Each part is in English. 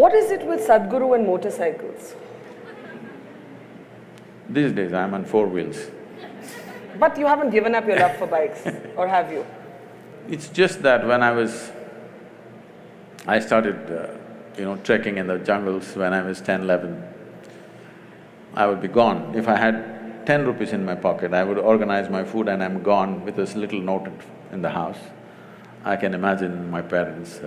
What is it with Sadhguru and motorcycles? These days I'm on four wheels. But you haven't given up your love for bikes, or have you? It's just that when I started, trekking in the jungles when I was 10, 11. I would be gone. If I had 10 rupees in my pocket, I would organize my food and I'm gone with this little note in the house. I can imagine my parents,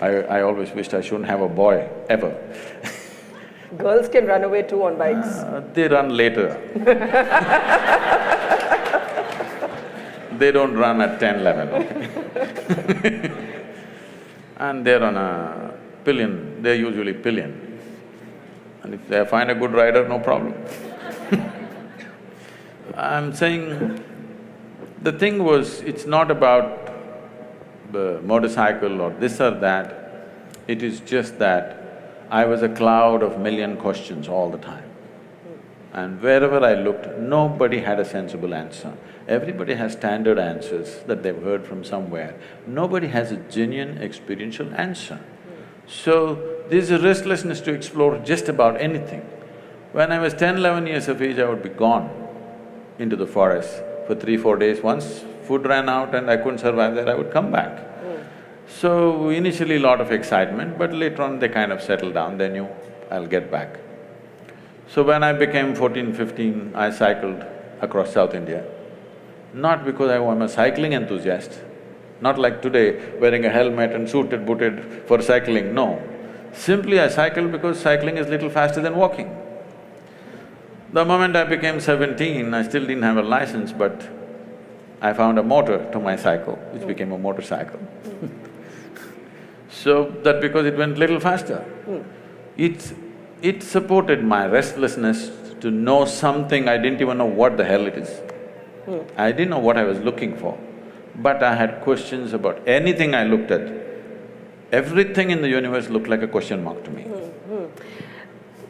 I always wished I shouldn't have a boy, ever. Girls can run away too on bikes. They run later. They don't run at 10, 11, okay? And they're on a pillion, they're usually pillion. And if they find a good rider, no problem. I'm saying, the thing was, it's not about the motorcycle or this or that, it is just that I was a cloud of million questions all the time. And wherever I looked, nobody had a sensible answer. Everybody has standard answers that they've heard from somewhere. Nobody has a genuine experiential answer. So, there's a restlessness to explore just about anything. When I was 10, 11 years of age, I would be gone into the forest for 3, 4 days. Once food ran out and I couldn't survive there, I would come back. So, initially a lot of excitement, but later on they kind of settled down, they knew I'll get back. So when I became 14, 15, I cycled across South India. Not because I'm a cycling enthusiast, not like today, wearing a helmet and suited, booted for cycling, no. Simply I cycled because cycling is little faster than walking. The moment I became 17, I still didn't have a license, but I found a motor to my cycle, which became a motorcycle. So that because it went little faster. It supported my restlessness to know something, I didn't even know what the hell it is. I didn't know what I was looking for, but I had questions about anything I looked at. Everything in the universe looked like a question mark to me.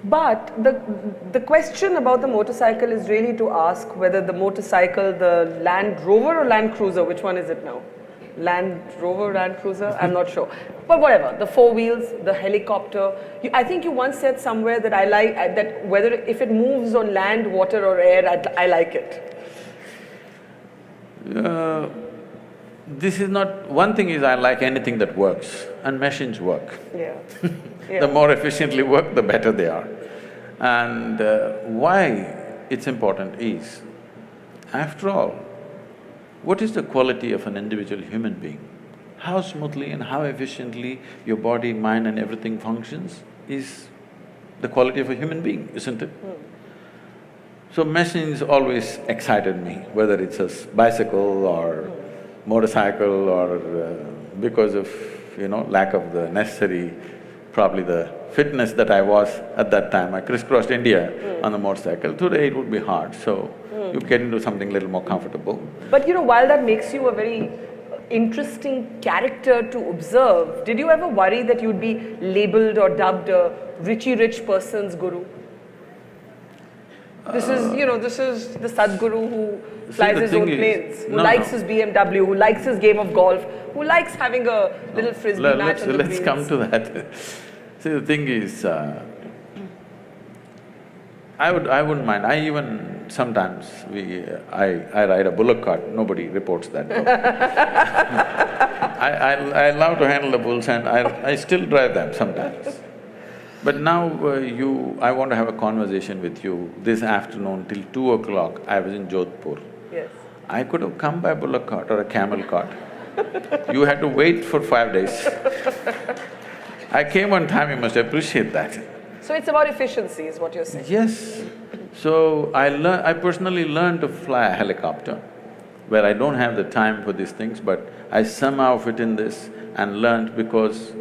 But the question about the motorcycle is really to ask whether the motorcycle, the Land Rover or Land Cruiser, which one is it now? Land Rover, Land Cruiser, I'm not sure. But whatever, the four wheels, the helicopter. I think you once said somewhere that I like… that whether… if it moves on land, water or air, I like it. This is not… one thing is I like anything that works, and machines work. Yeah. The more efficiently work, the better they are. And why it's important is, after all, what is the quality of an individual human being? How smoothly and how efficiently your body, mind and everything functions is the quality of a human being, isn't it? So machines always excited me, whether it's a bicycle or motorcycle or because of, lack of the necessary, probably the fitness that I was at that time. I crisscrossed India on the motorcycle. Today it would be hard, so you get into something little more comfortable. But while that makes you a very interesting character to observe, did you ever worry that you'd be labelled or dubbed a richy rich person's guru? This is the Sadhguru who flies his own planes, who likes his BMW, who likes his game of golf, who likes having a little frisbee match on the greens. Let's come to that. See, the thing is, I wouldn't mind. I even sometimes I ride a bullock cart. Nobody reports that though. I love to handle the bulls and I still drive them sometimes. But now I want to have a conversation with you. This afternoon till 2 o'clock, I was in Jodhpur. Yes. I could have come by bullock cart or a camel cart. You had to wait for 5 days. I came on time, you must appreciate that. So it's about efficiency is what you're saying? Yes. So I personally learned to fly a helicopter, where I don't have the time for these things, but I somehow fit in this and learned because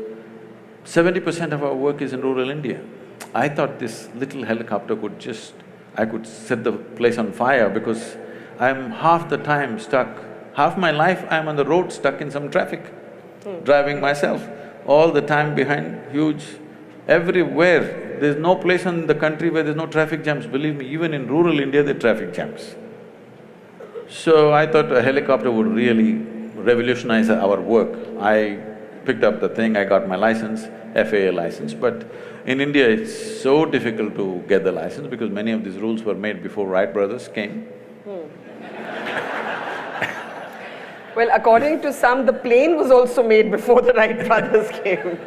70% of our work is in rural India. I thought this little helicopter I could set the place on fire because I'm half the time stuck, half my life I'm on the road stuck in some traffic, driving myself, all the time behind huge… everywhere. There's no place in the country where there's no traffic jams. Believe me, even in rural India there are traffic jams. So I thought a helicopter would really revolutionize our work. picked up the thing, I got my license, FAA license, but in India it's so difficult to get the license because many of these rules were made before Wright brothers came. Well, according to some, the plane was also made before the Wright brothers came.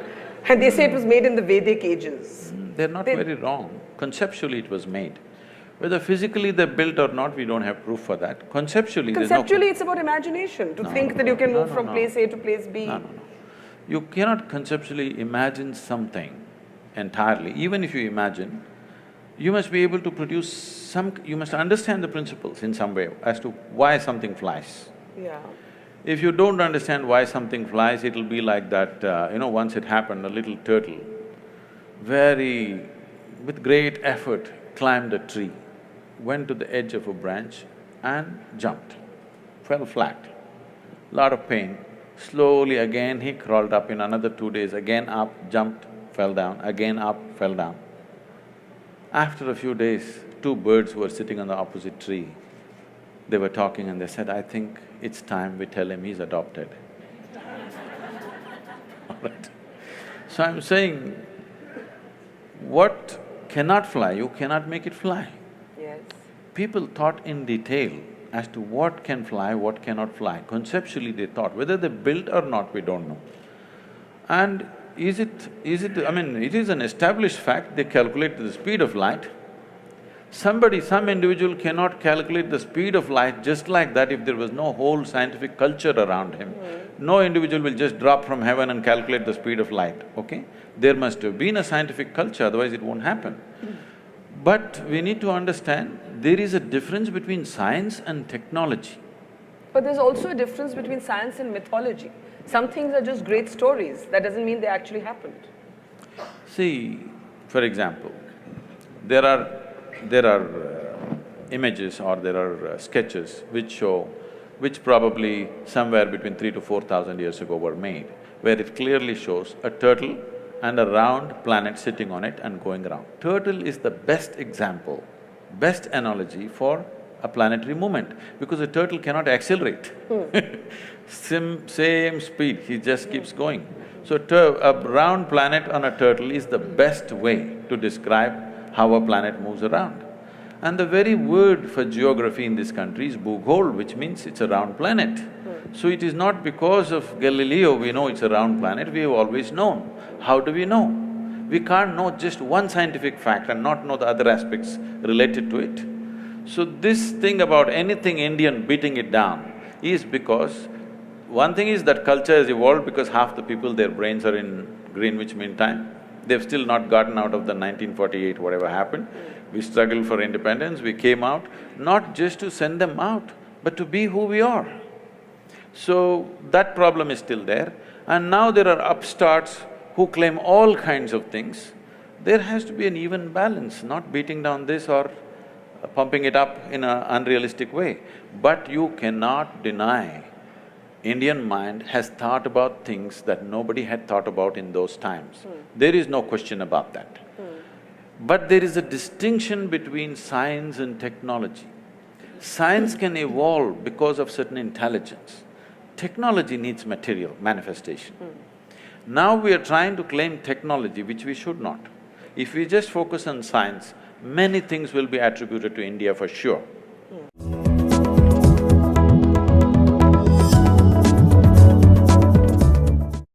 And they say it was made in the Vedic ages. They're not very wrong. Conceptually it was made. Whether physically they're built or not, we don't have proof for that. Conceptually, Conceptually, it's about imagination, to think that you can move from place A to place B. No. You cannot conceptually imagine something entirely. Even if you imagine, you must be able to produce some… you must understand the principles in some way as to why something flies. Yeah. If you don't understand why something flies, it'll be like that, once it happened, a little turtle, with great effort, climbed a tree, went to the edge of a branch and jumped, fell flat. Lot of pain. Slowly again he crawled up in another 2 days, again up, jumped, fell down, again up, fell down. After a few days, two birds were sitting on the opposite tree. They were talking and they said, I think it's time we tell him he's adopted. All right. So I'm saying, what cannot fly, you cannot make it fly. Yes. People thought in detail as to what can fly, what cannot fly. Conceptually they thought, whether they built or not, we don't know. And it is an established fact, they calculate the speed of light. Some individual cannot calculate the speed of light just like that if there was no whole scientific culture around him. No individual will just drop from heaven and calculate the speed of light, okay? There must have been a scientific culture, otherwise it won't happen. But we need to understand, there is a difference between science and technology. But there's also a difference between science and mythology. Some things are just great stories, that doesn't mean they actually happened. See, for example, there are images or there are sketches which probably somewhere between 3,000 to 4,000 years ago were made, where it clearly shows a turtle and a round planet sitting on it and going around. Turtle is the best example, best analogy for a planetary movement, because a turtle cannot accelerate. Same speed, he just keeps going. So a round planet on a turtle is the best way to describe how a planet moves around. And the very word for geography in this country is Bhugoal, which means it's a round planet. So it is not because of Galileo we know it's a round planet, we have always known. How do we know? We can't know just one scientific fact and not know the other aspects related to it. So this thing about anything Indian beating it down is because one thing is that culture has evolved because half the people, their brains are in Greenwich Mean Time. They've still not gotten out of the 1948, whatever happened. We struggled for independence, we came out, not just to send them out, but to be who we are. So that problem is still there. And now there are upstarts who claim all kinds of things. There has to be an even balance, not beating down this or pumping it up in an unrealistic way. But you cannot deny Indian mind has thought about things that nobody had thought about in those times. There is no question about that. But there is a distinction between science and technology. Science can evolve because of certain intelligence. Technology needs material, manifestation. Now we are trying to claim technology, which we should not. If we just focus on science, many things will be attributed to India for sure.